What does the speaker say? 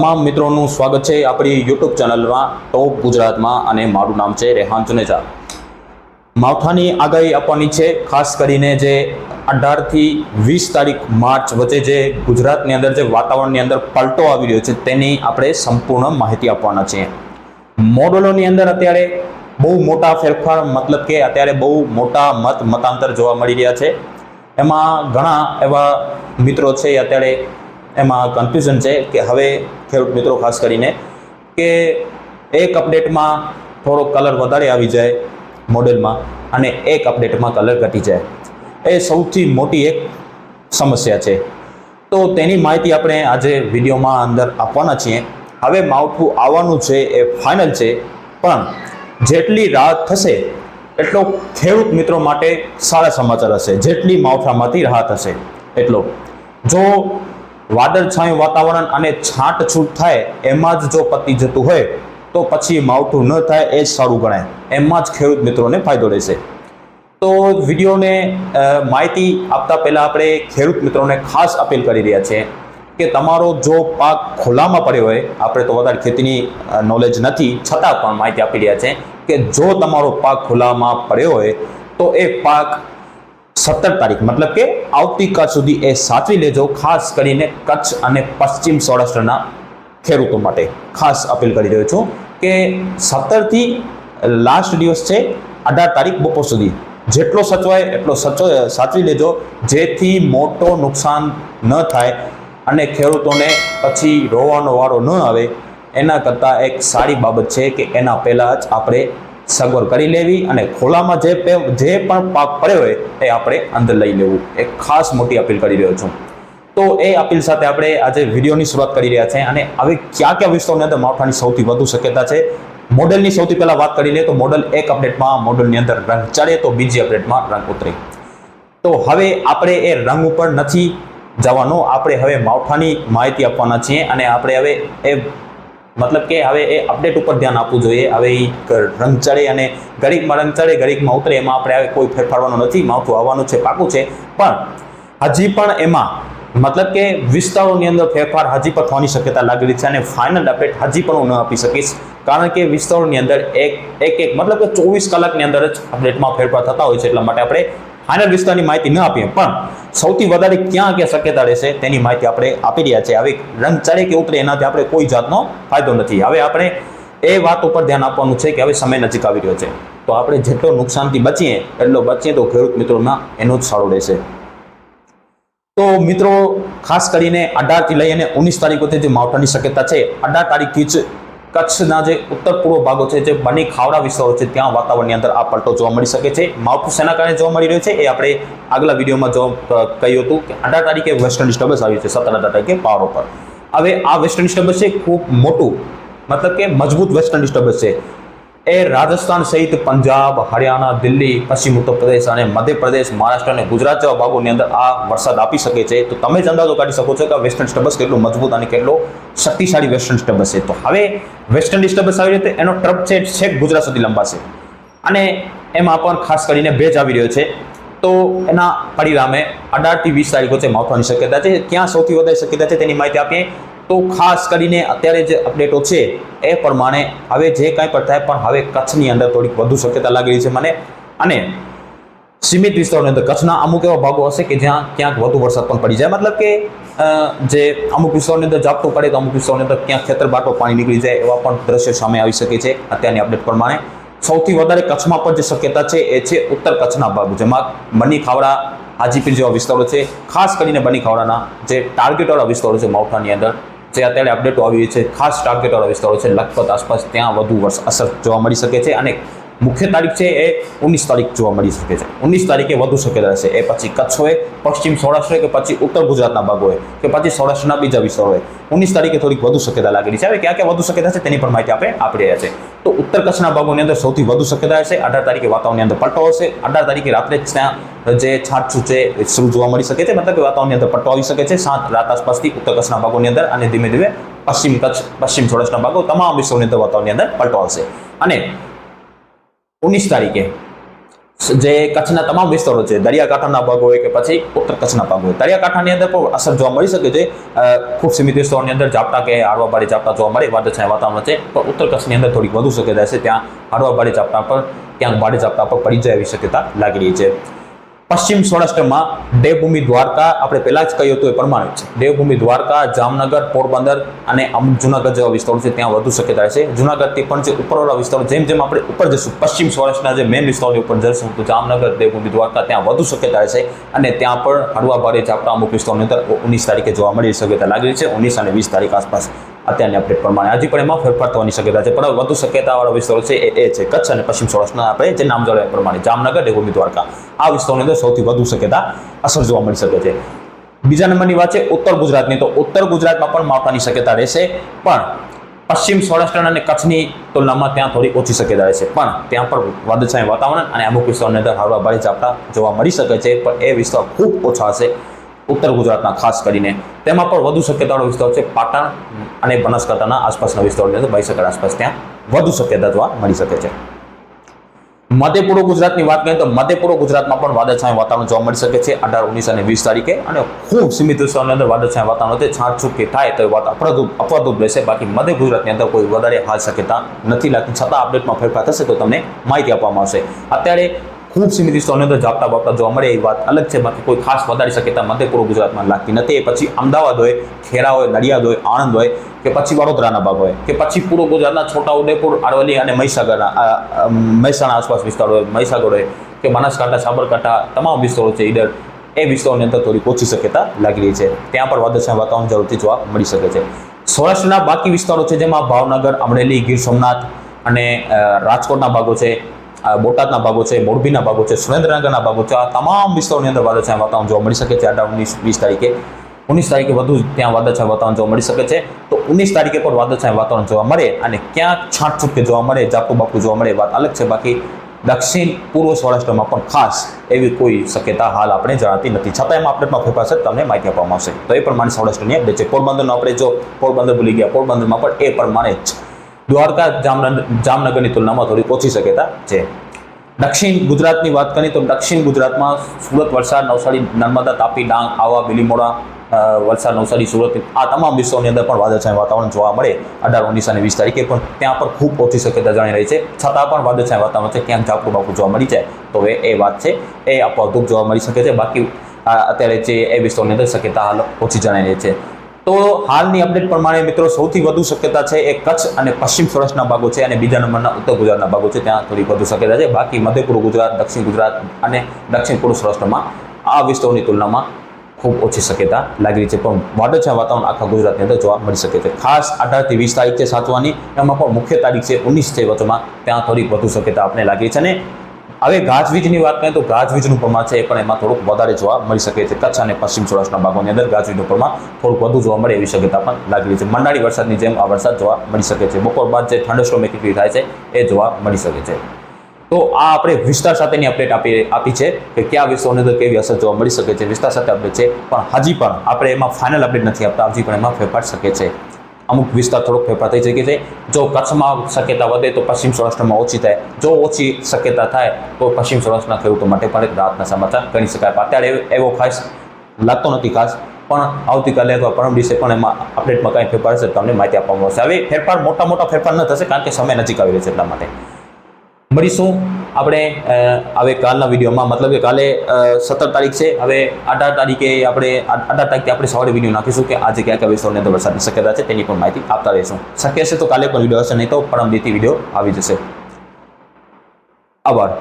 તમામ મિત્રોનું સ્વાગત છે આપણી યુટ્યુબ ચેનલમાં ટોપ ગુજરાતમાં અને મારું નામ છે રેહાન ચુનેજા। માવઠાની આગાહી આપવાની છે, ખાસ કરીને જે 18 થી 20 તારીખ માર્ચ વચ્ચે જે ગુજરાતની અંદર જે વાતાવરણની અંદર પલટો આવી રહ્યો છે તેની આપણે સંપૂર્ણ માહિતી આપવાના છીએ। મોડલોની અંદર અત્યારે બહુ મોટા ફેરફાર, મતલબ કે અત્યારે બહુ મોટા મતાંતર જોવા મળી રહ્યા છે। એમાં ઘણા એવા મિત્રો છે અત્યારે એમાં કન્ફ્યુઝન છે કે હવે ખેડૂત મિત્રો ખાસ કરીને કે એક અપડેટમાં થોડો કલર વધારે આવી જાય મોડેલમાં અને એક અપડેટમાં કલર ઘટી જાય, એ સૌથી મોટી એક સમસ્યા છે। તો તેની માહિતી આપણે આજે વિડીયોમાં અંદર આપવાના છીએ। હવે માવઠું આવવાનું છે એ ફાઇનલ છે, પણ જેટલી રાહત થશે એટલો ખેડૂત મિત્રો માટે સારા સમાચાર હશે। જેટલી માવઠામાંથી રાહત હશે એટલો, જો વાદળછાયું વાતાવરણ અને છાંટછૂટ થાય એમાં જ જો પતી જતું હોય તો પછી માવઠું ન થાય એ જ સારું ગણાય, એમાં જ ખેડૂત મિત્રોને ફાયદો રહેશે। તો વિડીયોને માહિતી આપતા પહેલાં આપણે ખેડૂત મિત્રોને ખાસ અપીલ કરી રહ્યા છીએ કે તમારો જો પાક ખુલ્લામાં પડ્યો હોય, આપણે તો વધારે ખેતીની નોલેજ નથી છતાં પણ માહિતી આપી રહ્યા છે કે જો તમારો પાક ખુલ્લામાં પડ્યો હોય તો એ પાક 17 તારીખ મતલબ કે આવતીકાલ સુધી એ સાચવી લેજો। ખાસ કરીને કચ્છ અને પશ્ચિમ સૌરાષ્ટ્રના ખેડૂતો માટે ખાસ અપીલ કરી રહ્યો છું કે 17 થી લાસ્ટ દિવસ છે 18 તારીખ બપોર સુધી જેટલો સચવાય એટલો સાચવી લેજો, જેથી મોટો નુકસાન ન થાય અને ખેડૂતોને પછી રોવાનો વારો ન આવે। એના કરતાં એક સારી બાબત છે કે એના પહેલાં જ આપણે સગવડ કરી લેવી અને ખોલામાં જે પણ પાક પડ્યો હોય એ આપણે અંદર લઈ લેવું, એક ખાસ મોટી અપીલ કરી રહ્યો છું। તો એ અપીલ સાથે આપણે આજે વિડીયોની શરૂઆત કરી રહ્યા છીએ। અને હવે કયા વિસ્તારોની અંદર માવઠાની સૌથી વધુ શક્યતા છે, મોડેલની સૌથી પહેલાં વાત કરી લઈએ તો મોડલ એક અપડેટમાં મોડલની અંદર રંગ ચડે તો બીજી અપડેટમાં રંગ ઉતરે। તો હવે આપણે એ રંગ ઉપર નથી જવાનો, આપણે હવે માવઠાની માહિતી આપવાના છીએ અને આપણે હવે એ મતલબ કે હવે એ અપડેટ ઉપર ધ્યાન આપવું જોઈએ। હવે એ રંગ ચડે અને ઘડીકમાં રંગ ચડે ઘડીકમાં ઉતરે એમાં આપણે હવે કોઈ ફેરફારવાનું નથી, માવઠું આવવાનું છે પાકું છે, પણ હજી પણ એમાં મતલબ કે વિસ્તારોની અંદર ફેરફાર હજી પણ થવાની શક્યતા લાગી રહી છે અને ફાઇનલ અપડેટ હજી પણ હું ન આપી શકીશ, કારણ કે વિસ્તારોની અંદર એક મતલબ કે 24 કલાકની અંદર જ અપડેટમાં ફેરફાર થતા હોય છે, એટલા માટે આપણે ફાઇનલ વિસ્તારની માહિતી ન આપીએ પણ સૌથી વધારે ક્યાં શક્યતા રહેશે તેની માહિતી આપણે આપી રહ્યા છે। હવે રંગ ચડે કે ઉતરે એનાથી આપણે કોઈ જાતનો ફાયદો નથી। હવે આપણે એ વાત ઉપર ધ્યાન આપવાનું છે કે હવે સમય નજીક આવી રહ્યો છે, તો આપણે જેટલો નુકસાનથી બચીએ તો ખેડૂત મિત્રોના એનું જ સારું રહેશે। તો મિત્રો ખાસ કરીને 18 થી લઈ અને 19 તારીખ વચ્ચે જે માવઠાની શક્યતા છે, 18 તારીખથી જ કચ્છના જે ઉત્તર પૂર્વ ભાગો છે, જે બની ખાવડા વિસ્તારો છે, ત્યાં વાતાવરણની અંદર આ પલટો જોવા મળી શકે છે। માવઠું શેના કારણે જોવા મળી રહ્યું છે એ આપણે આગલા વિડીયોમાં કહ્યું હતું કે 18 તારીખે વેસ્ટર્ન ડિસ્ટર્બન્સ આવ્યું છે, 17 તારીખે પાવર ઉપર। હવે આ વેસ્ટર્ન ડિસ્ટર્બન્સ છે ખૂબ મોટું, મતલબ કે મજબૂત વેસ્ટર્ન ડિસ્ટર્બન્સ છે। એ રાજસ્થાન સહિત પંજાબ, હરિયાણા, દિલ્હી, પશ્ચિમ ઉત્તર પ્રદેશ અને મધ્યપ્રદેશ, મહારાષ્ટ્ર અને ગુજરાત જેવા ભાગોની અંદર આ વરસાદ આપી શકે છે। તો તમે જ અંદાજો કાઢી શકો છો કે વેસ્ટર્ન ડિસ્ટર્બન્સ કેટલું મજબૂત અને કેટલો શક્તિશાળી વેસ્ટર્ન ડિસ્ટર્બન્સ છે। તો હવે વેસ્ટર્ન ડિસ્ટર્બન્સ આવી રહ્યો છે, એનો ટ્રપ છે છેક ગુજરાત સુધી લંબાશે અને એમાં પણ ખાસ કરીને ભેજ આવી રહ્યો છે, તો એના પરિણામે 18 થી 20 તારીખ વચ્ચે માવઠાની શક્યતા છે। ક્યાં સૌથી વધારે શક્યતા છે તેની માહિતી આપીએ તો ખાસ કરીને અત્યારે જે અપડેટો છે એ પ્રમાણે હવે જે કાંઈ પણ થાય, પણ હવે કચ્છની અંદર થોડીક વધુ શક્યતા લાગી રહી છે મને, અને સીમિત વિસ્તારોની અંદર કચ્છના અમુક એવા ભાગો હશે કે જ્યાં ક્યાંક વધુ વરસાદ પણ પડી જાય, મતલબ કે જે અમુક વિસ્તારોની અંદર ઝાપટું પડે તો અમુક વિસ્તારોની અંદર ક્યાંક ખેતરબાટો પાણી નીકળી જાય, એવા પણ દ્રશ્યો સામે આવી શકે છે અત્યારની અપડેટ પ્રમાણે। સૌથી વધારે કચ્છમાં પણ જે શક્યતા છે એ છે ઉત્તર કચ્છના ભાગ, જેમાં બની ખાવડા, હાજીપીર જેવા વિસ્તારો છે, ખાસ કરીને બની ખાવડાના જે ટાર્ગેટવાળા વિસ્તારો છે માવઠાની અંદર, જે અત્યારે અપડેટો આવી છે, ખાસ ટાર્ગેટવાળા વિસ્તારો છે લખપત આસપાસ, ત્યાં વધુ અસર જોવા મળી શકે છે અને મુખ્ય તારીખ છે એ 19 તારીખ જોવા મળી શકે છે। 19 તારીખે વધુ શક્યતા રહેશે, એ પછી કચ્છ હોય, પશ્ચિમ સૌરાષ્ટ્ર હોય કે પછી ઉત્તર ગુજરાતના ભાગો હોય કે પછી સૌરાષ્ટ્રના બીજા વિસ્તારો હોય, 19 તારીખે થોડીક વધુ શક્યતા લાગેલી છે। હવે ક્યાં વધુ શક્યતા છે તેની પણ માહિતી આપણે આપી રહ્યા છે। તો ઉત્તર કચ્છના ભાગોની અંદર સૌથી વધુ શક્યતા રહેશે, 18 તારીખે વાતાવરણની અંદર પલટો હશે, 18 તારીખે રાત્રે જ ત્યાં જે છાંટછૂટ છે એ શરૂ જોવા મળી શકે છે, મતલબ કે વાતાવરણની અંદર પલટો આવી શકે છે રાત આસપાસથી ઉત્તર કચ્છના ભાગોની અંદર, અને ધીમે ધીમે પશ્ચિમ કચ્છ, પશ્ચિમ સૌરાષ્ટ્રના ભાગો, તમામ વિસ્તારોની અંદર વાતાવરણની અંદર પલટો આવશે। અને 19 તારીખે જે કચ્છના તમામ વિસ્તારો છે, દરિયાકાંઠાના ભાગો હોય કે પછી ઉત્તર કચ્છના ભાગો હોય, દરિયાકાંઠાની અંદર પણ અસર જોવા મળી શકે છે. ખૂબ સીમિત વિસ્તારોની અંદર ઝાપટા કે હળવાભારે ઝાપટા જોવા મળે, વાદળછાયા વાતાવરણ છે. પણ ઉત્તર કચ્છની અંદર થોડીક વધુ શક્યતા છે, ત્યાં હળવાભારે ઝાપટા પર, ક્યાંક ભારે ઝાપટા પર પડી જાય એવી શક્યતા લાગી રહી છે. પશ્ચિમ સૌરાષ્ટ્રમાં દેવભૂમિ દ્વારકા, આપણે પહેલા જ કહ્યું હતું એ પ્રમાણે છે, દેવભૂમિ દ્વારકા, જામનગર, પોરબંદર અને અમુક જુનાગઢ જેવા વિસ્તારો છે ત્યાં વધુ શક્યતા છે. જુનાગઢથી પણ જે ઉપરવાળા વિસ્તારો, જેમ જેમ આપણે ઉપર જશું, પશ્ચિમ સૌરાષ્ટ્રના જે મેઇન વિસ્તારોની ઉપર જશું, તો જામનગર, દેવભૂમિ દ્વારકા ત્યાં વધુ શક્યતા છે. અને ત્યાં પણ હળવા ભારે ઝાપટા અમુક વિસ્તારોની અંદર 19 તારીખે જોવા મળી શક્યતા લાગી રહી છે. 19 અને 20 તારીખ આસપાસ અત્યારની અપડેટ પ્રમાણે હજી પણ એમાં ફેરફાર થવાની શક્યતા છે. પણ વધુ શક્યતાવાળા વિસ્તારો છે એ છે કચ્છ અને પશ્ચિમ સૌરાષ્ટ્રના, આપણે જે નામ જોડે પ્રમાણે જામનગર, દેવભૂમિ દ્વારકા, આ વિસ્તારોની અંદર સૌથી વધુ શક્યતા અસર જોવા મળી શકે છે. બીજા નંબરની વાત છે ઉત્તર ગુજરાતની. તો ઉત્તર ગુજરાતમાં પણ માવઠાની શક્યતા રહેશે, પણ પશ્ચિમ સૌરાષ્ટ્ર અને કચ્છની તુલનામાં ત્યાં થોડી ઓછી શક્યતા રહેશે. પણ ત્યાં પણ વાદળછાયા વાતાવરણ અને અમુક વિસ્તારોની અંદર હળવા ભારે ઝાપટા જોવા મળી શકે છે. પણ એ વિસ્તાર ખૂબ ઓછા હશે ઉત્તર ગુજરાતના ખાસ કરીને. તેમાં પણ વધુ શક્યતાવાળો વિસ્તાર છે પાટણ અને બનાસકાંઠાના આસપાસના વિસ્તારોની અંદર, મહીસાગર આસપાસ ત્યાં વધુ શક્યતા જોવા મળી શકે છે. મધ્ય પૂર્વ ગુજરાતની વાત કરીએ તો મધ્ય પૂર્વ ગુજરાતમાં પણ વાદળછાયા વાતાવરણ જોવા મળી શકે છે 18, 19 અને 20 તારીખે. અને ખૂબ સીમિત વિસ્તારોની અંદર વાદળછાયા વાતાવરણ છે. છાંટછૂટ થાય તો વાત અપવાદરૂપ રહેશે. બાકી મધ્ય ગુજરાતની અંદર કોઈ વધારે હાલ શક્યતા નથી લાગતી. છતાં અપડેટમાં ફેરફાર થશે તો તમને માહિતી આપવામાં આવશે. અત્યારે ખૂબ સીમિત વિસ્તારોની અંદર ઝાપટા બાપટા જોવા મળે એ વાત અલગ છે. બાકી કોઈ ખાસ વધારે શક્યતા મધ્ય પૂર્વ ગુજરાતમાં લાગતી નથી. એ પછી અમદાવાદ હોય, ખેડા હોય, નડિયાદ હોય, આણંદ હોય કે પછી વડોદરાના ભાગ હોય કે પછી પૂર્વ ગુજરાતના છોટાઉદેપુર, અરવલ્લી અને મહેસાણા આસપાસ વિસ્તારો હોય, મહીસાગર હોય કે બનાસકાંઠા, સાબરકાંઠા તમામ વિસ્તારો છે ઈડર, એ વિસ્તારોની અંદર થોડી ઓછી શક્યતા લાગી રહી છે. ત્યાં પણ વાદળછાયા વાતાવરણ જરૂરથી જોવા મળી શકે છે. સૌરાષ્ટ્રના બાકી વિસ્તારો છે જેમાં ભાવનગર, અમરેલી, ગીર સોમનાથ અને રાજકોટના ભાગો છે, બોટાદના ભાગો છે, મોરબીના ભાગો છે, સુરેન્દ્રનગરના ભાગો છે, આ તમામ વિસ્તારોની અંદર વાદળછાયા વાતાવરણ જોવા મળી શકે છે 18, 19, 20 તારીખે. 19 તારીખે વધુ ત્યાં વાદળછાયા વાતાવરણ જોવા મળી શકે છે. તો 19 તારીખે પણ વાદળછાયા વાતાવરણ જોવા મળે અને ક્યાંક છાંટછૂટ કે જોવા મળે, ઝાપટું બાપટું જોવા મળે, વાત અલગ છે. બાકી દક્ષિણ પૂર્વ સૌરાષ્ટ્રમાં પણ ખાસ એવી કોઈ શક્યતા હાલ આપણે જણાતી નથી. છતાં એમાં અપડેટમાં ફેરફાર છે, તમને માહિતી આપવામાં આવશે. તો એ પ્રમાણે સૌરાષ્ટ્રની અપડેટ છે. પોરબંદરનો આપણે જો પોરબંદર ભૂલી ગયા, પોરબંદરમાં પણ એ પ્રમાણે જ દ્વારકા, જામનગરની તુલનામાં થોડી ઓછી શક્યતા છે. દક્ષિણ ગુજરાતની વાત કરીએ તો દક્ષિણ ગુજરાતમાં સુરત, વલસાડ, નવસારી, નર્મદા, તાપી, ડાંગ, આવા, બીલીમોરા, વલસાડ, નવસારી, સુરત, આ તમામ વિસ્તારોની અંદર પણ વાદળછાયા વાતાવરણ જોવા મળે 18, 19 અને 20 તારીખે. પણ ત્યાં પણ ખૂબ ઓછી શક્યતા જણાઈ રહી છે. છતાં પણ વાદળછાયા વાતાવરણ છે, ક્યાંક ઝાપટું બાપટું જોવા મળી જાય તો એ વાત છે, એ અપવાદરૂપ જોવા મળી શકે છે. બાકી અત્યારે જે એ વિસ્તારોની અંદર શક્યતા હાલ ઓછી જણાઈ રહી છે. તો હાલની અપડેટ પ્રમાણે મિત્રો સૌથી વધુ શક્યતા છે એ કચ્છ અને પશ્ચિમ સૌરાષ્ટ્રના ભાગો છે અને બીજા નંબરના ઉત્તર ગુજરાતના ભાગો છે, ત્યાં થોડી વધુ શક્યતા છે. બાકી મધ્ય પૂર્વ ગુજરાત, દક્ષિણ ગુજરાત અને દક્ષિણ પૂર્વ સૌરાષ્ટ્રમાં આ વિસ્તારોની તુલનામાં ખૂબ ઓછી શક્યતા લાગી રહી છે. પણ વાદળછાયા વાતાવરણ આખા ગુજરાતની અંદર જોવા મળી શકે છે. ખાસ 18 થી 20 તારીખ છે સાચવાની, એમાં પણ મુખ્ય તારીખ છે 19 છે વચમાં, ત્યાં થોડીક વધુ શક્યતા આપણે લાગી છે. અને હવે ગાજવીજની વાત કરીએ તો ગાજવીજનું પ્રમાણ છે એ પણ એમાં થોડુંક વધારે જોવા મળી શકે છે. કચ્છ અને પશ્ચિમ સૌરાષ્ટ્રના ભાગોની અંદર ગાજવીજનું પ્રમાણ થોડુંક વધુ જોવા મળે એવી શક્યતા પણ લાગી રહી છે. મંડાળી વરસાદની જેમ આ વરસાદ જોવા મળી શકે છે. બપોર બાદ જે થંડરસ્ટોર્મ એક્ટિવિટી થાય છે એ જોવા મળી શકે છે. તો આ આપણે વિસ્તાર સાથેની અપડેટ આપી છે કે કયા વિસ્તારોની અંદર કેવી અસર જોવા મળી શકે છે. વિસ્તાર સાથે અપડેટ છે, પણ હજી પણ આપણે એમાં ફાઇનલ અપડેટ નથી આપતા. હજી પણ એમાં ફેરફાર શકે છે. અમુક વિસ્તાર થોડોક ફેરફાર થઈ શકે છે. જો કચ્છમાં શક્યતા વધે તો પશ્ચિમ સૌરાષ્ટ્રમાં ઓછી થાય. જો ઓછી શક્યતા થાય તો પશ્ચિમ સૌરાષ્ટ્રના ખેડૂતો માટે પણ એક રાહતના સમાચાર ગણી શકાય. અત્યારે એવો ખાસ લાગતો નથી ખાસ, પણ આવતીકાલે અથવા પરમ દિવસે પણ એમાં અપડેટમાં કાંઈ ફેરફાર હશે તમને માહિતી આપવામાં આવશે. હવે ફેરફાર મોટા ફેરફાર ન થશે કારણ કે સમય નજીક આવી રહ્યો છે, એટલા માટે મળીશું આપણે હવે કાલના વિડીયોમાં. મતલબ કે કાલે 17 તારીખ છે, હવે 18 તારીખે આપણે 18 તારીખથી આપણે સવારે વિડીયો નાખીશું કે આજે કયા કયા વિસ્તારોની અંદર વરસાદની શક્યતા છે તેની પણ માહિતી આપતા રહીશું. શક્ય છે તો કાલે પણ વિડીયો હશે, નહીં તો પરમ દિવસથી વિડીયો આવી જશે. આભાર.